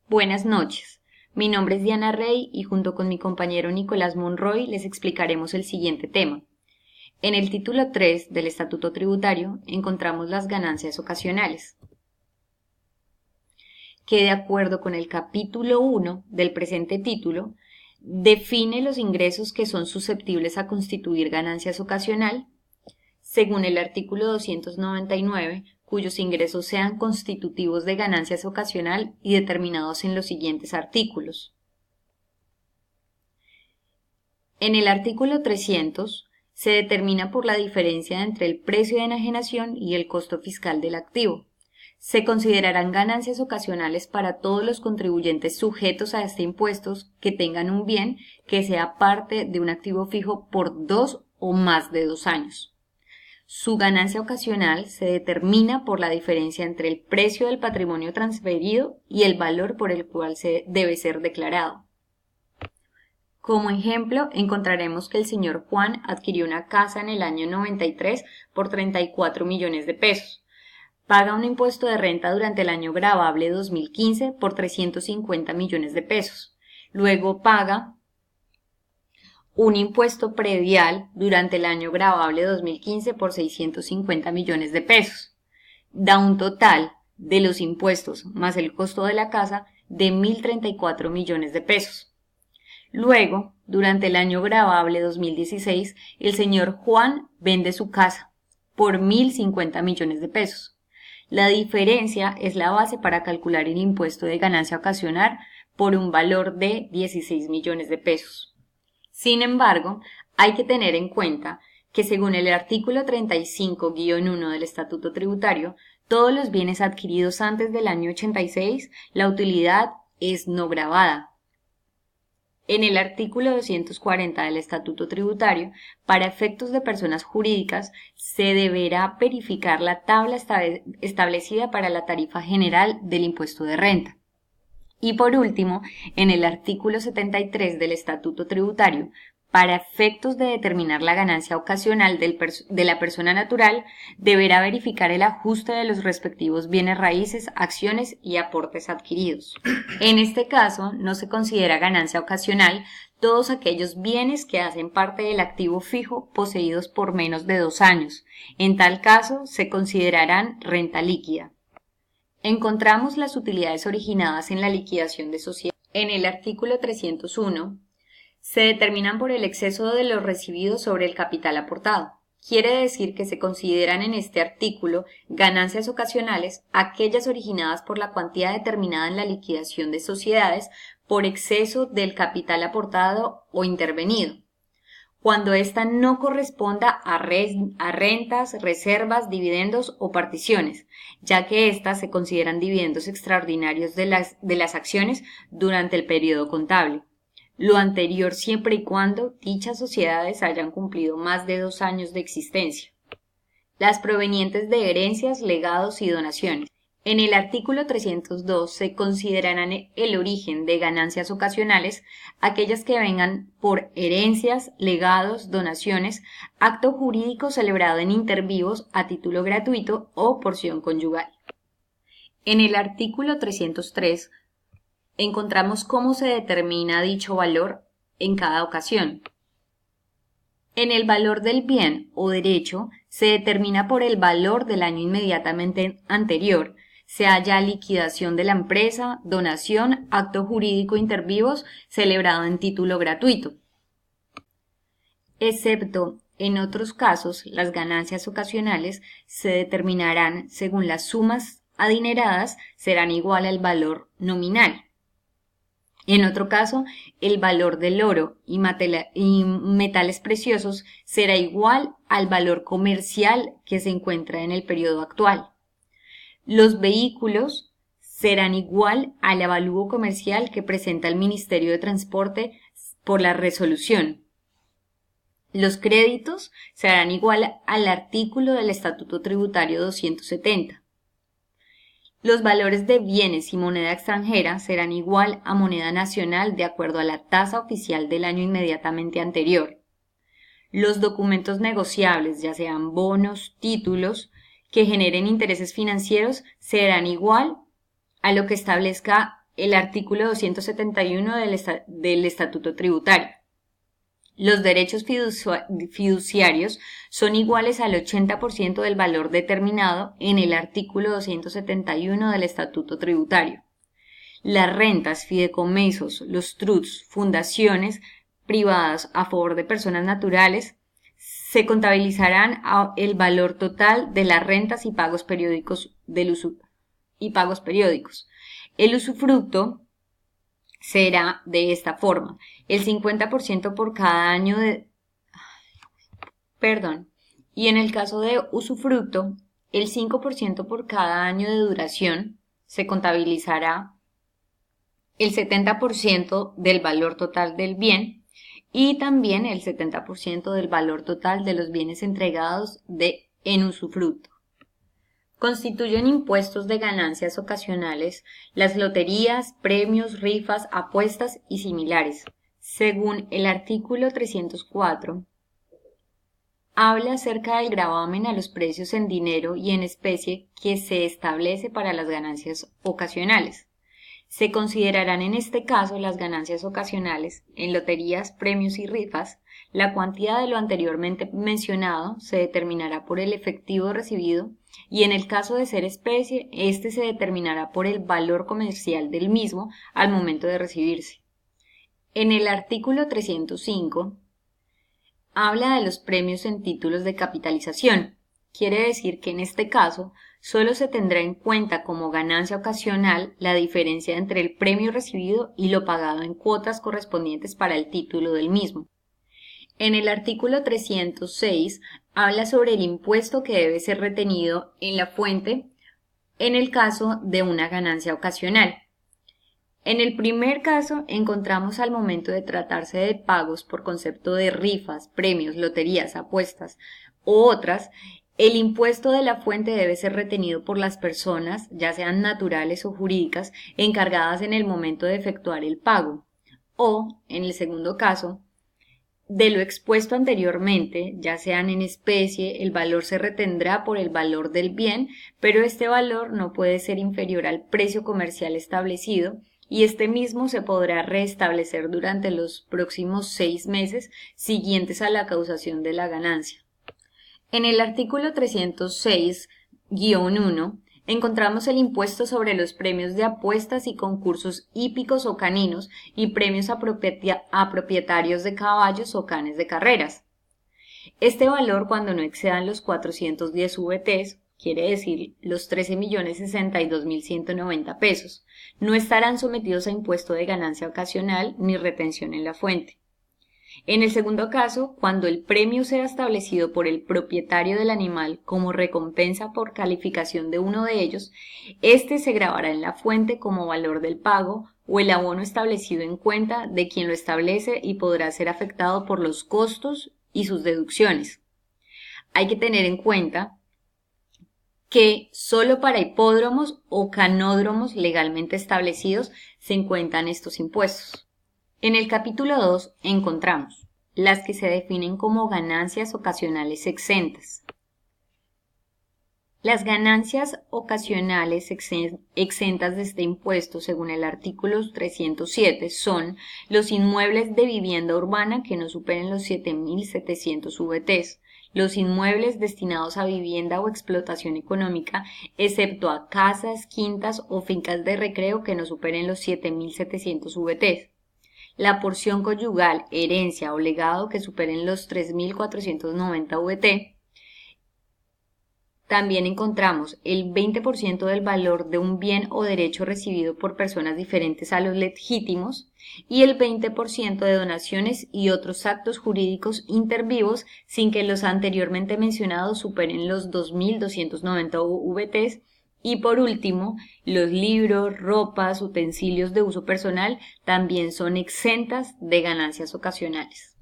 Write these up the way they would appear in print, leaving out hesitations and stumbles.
Buenas noches. Mi nombre es Diana Rey y junto con mi compañero Nicolás Monroy les explicaremos el siguiente tema. En el título 3 del Estatuto Tributario encontramos las ganancias ocasionales, que de acuerdo con el capítulo 1 del presente título, define los ingresos que son susceptibles a constituir ganancias ocasional, según el artículo 299, cuyos ingresos sean constitutivos de ganancias ocasional y determinados en los siguientes artículos. En el artículo 300 se determina por la diferencia entre el precio de enajenación y el costo fiscal del activo. Se considerarán ganancias ocasionales para todos los contribuyentes sujetos a este impuesto que tengan un bien que sea parte de un activo fijo por 2 o más de 2 años. Su ganancia ocasional se determina por la diferencia entre el precio del patrimonio transferido y el valor por el cual debe ser declarado. Como ejemplo, encontraremos que el señor Juan adquirió una casa en el año 93 por 34 millones de pesos. Paga un impuesto de renta durante el año gravable 2015 por 350 millones de pesos. Luego paga un impuesto predial durante el año gravable 2015 por 650 millones de pesos. Da un total de los impuestos más el costo de la casa de 1.034 millones de pesos. Luego, durante el año gravable 2016, el señor Juan vende su casa por 1.050 millones de pesos. La diferencia es la base para calcular el impuesto de ganancia ocasional por un valor de 16 millones de pesos. Sin embargo, hay que tener en cuenta que según el artículo 35-1 del Estatuto Tributario, todos los bienes adquiridos antes del año 86, la utilidad es no gravada. En el artículo 240 del Estatuto Tributario, para efectos de personas jurídicas, se deberá verificar la tabla establecida para la tarifa general del impuesto de renta. Y por último, en el artículo 73 del Estatuto Tributario, para efectos de determinar la ganancia ocasional de la persona natural, deberá verificar el ajuste de los respectivos bienes raíces, acciones y aportes adquiridos. En este caso, no se considera ganancia ocasional todos aquellos bienes que hacen parte del activo fijo poseídos por menos de 2 años. En tal caso, se considerarán renta líquida. Encontramos las utilidades originadas en la liquidación de sociedad. En el artículo 301 se determinan por el exceso de los recibidos sobre el capital aportado. Quiere decir que se consideran en este artículo ganancias ocasionales aquellas originadas por la cuantía determinada en la liquidación de sociedades por exceso del capital aportado o intervenido, cuando ésta no corresponda a rentas, reservas, dividendos o particiones, ya que éstas se consideran dividendos extraordinarios de las acciones durante el periodo contable. Lo anterior siempre y cuando dichas sociedades hayan cumplido más de 2 años de existencia. Las provenientes de herencias, legados y donaciones. En el artículo 302 se considerarán el origen de ganancias ocasionales aquellas que vengan por herencias, legados, donaciones, acto jurídico celebrado en intervivos a título gratuito o porción conyugal. En el artículo 303 encontramos cómo se determina dicho valor en cada ocasión. En el valor del bien o derecho se determina por el valor del año inmediatamente anterior, sea ya liquidación de la empresa, donación, acto jurídico intervivos celebrado en título gratuito. Excepto en otros casos, las ganancias ocasionales se determinarán según las sumas adineradas serán igual al valor nominal. En otro caso, el valor del oro y metales preciosos será igual al valor comercial que se encuentra en el periodo actual. Los vehículos serán igual al avalúo comercial que presenta el Ministerio de Transporte por la resolución. Los créditos serán igual al artículo del Estatuto Tributario 270. Los valores de bienes y moneda extranjera serán igual a moneda nacional de acuerdo a la tasa oficial del año inmediatamente anterior. Los documentos negociables, ya sean bonos, títulos, que generen intereses financieros, serán igual a lo que establezca el artículo 271 del Estatuto Tributario. Los derechos fiduciarios son iguales al 80% del valor determinado en el artículo 271 del Estatuto Tributario. Las rentas, fideicomisos, los trusts, fundaciones privadas a favor de personas naturales se contabilizarán el valor total de las rentas y pagos periódicos El usufructo será de esta forma: el 50% por cada año y en el caso de usufructo, el 5% por cada año de duración. Se contabilizará el 70% del valor total del bien y también el 70% del valor total de los bienes entregados en usufructo. Constituyen impuestos de ganancias ocasionales las loterías, premios, rifas, apuestas y similares. Según el artículo 304, habla acerca del gravamen a los precios en dinero y en especie que se establece para las ganancias ocasionales. Se considerarán en este caso las ganancias ocasionales en loterías, premios y rifas. La cuantía de lo anteriormente mencionado se determinará por el efectivo recibido y en el caso de ser especie, este se determinará por el valor comercial del mismo al momento de recibirse. En el artículo 305 habla de los premios en títulos de capitalización. Quiere decir que en este caso solo se tendrá en cuenta como ganancia ocasional la diferencia entre el premio recibido y lo pagado en cuotas correspondientes para el título del mismo. En el artículo 306 habla sobre el impuesto que debe ser retenido en la fuente en el caso de una ganancia ocasional. En el primer caso encontramos al momento de tratarse de pagos por concepto de rifas, premios, loterías, apuestas u otras, el impuesto de la fuente debe ser retenido por las personas, ya sean naturales o jurídicas, encargadas en el momento de efectuar el pago. O, en el segundo caso, de lo expuesto anteriormente, ya sean en especie, el valor se retendrá por el valor del bien, pero este valor no puede ser inferior al precio comercial establecido, y este mismo se podrá restablecer durante los próximos 6 meses siguientes a la causación de la ganancia. En el artículo 306-1 encontramos el impuesto sobre los premios de apuestas y concursos hípicos o caninos y premios a propietarios de caballos o canes de carreras. Este valor, cuando no excedan los 410 VTs, quiere decir los 13.062.190 pesos, no estarán sometidos a impuesto de ganancia ocasional ni retención en la fuente. En el segundo caso, cuando el premio sea establecido por el propietario del animal como recompensa por calificación de uno de ellos, este se grabará en la fuente como valor del pago o el abono establecido en cuenta de quien lo establece y podrá ser afectado por los costos y sus deducciones. Hay que tener en cuenta que solo para hipódromos o canódromos legalmente establecidos se encuentran estos impuestos. En el capítulo 2 encontramos las que se definen como ganancias ocasionales exentas. Las ganancias ocasionales exentas de este impuesto, según el artículo 307, son los inmuebles de vivienda urbana que no superen los 7.700 VTs, los inmuebles destinados a vivienda o explotación económica, excepto a casas, quintas o fincas de recreo que no superen los 7.700 VTs. La porción conyugal, herencia o legado que superen los 3.490 VT. También encontramos el 20% del valor de un bien o derecho recibido por personas diferentes a los legítimos y el 20% de donaciones y otros actos jurídicos intervivos sin que los anteriormente mencionados superen los 2.290 VTs. Y por último, los libros, ropas, utensilios de uso personal también son exentas de ganancias ocasionales.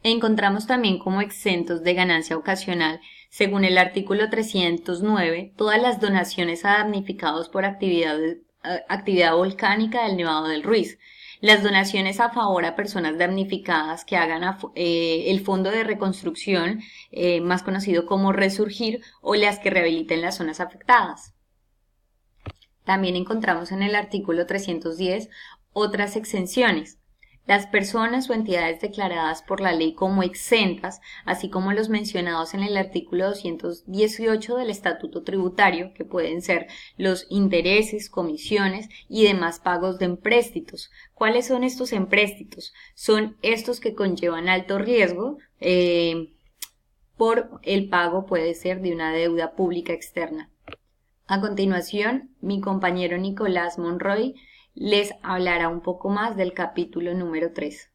Encontramos también como exentos de ganancia ocasional, según el artículo 309, todas las donaciones a damnificados por actividad volcánica del Nevado del Ruiz, las donaciones a favor a personas damnificadas que hagan el Fondo de Reconstrucción, más conocido como Resurgir, o las que rehabiliten las zonas afectadas. También encontramos en el artículo 310 otras exenciones. Las personas o entidades declaradas por la ley como exentas, así como los mencionados en el artículo 218 del Estatuto Tributario, que pueden ser los intereses, comisiones y demás pagos de empréstitos. ¿Cuáles son estos empréstitos? Son estos que conllevan alto riesgo, por el pago puede ser de una deuda pública externa. A continuación, mi compañero Nicolás Monroy les hablará un poco más del capítulo número 3.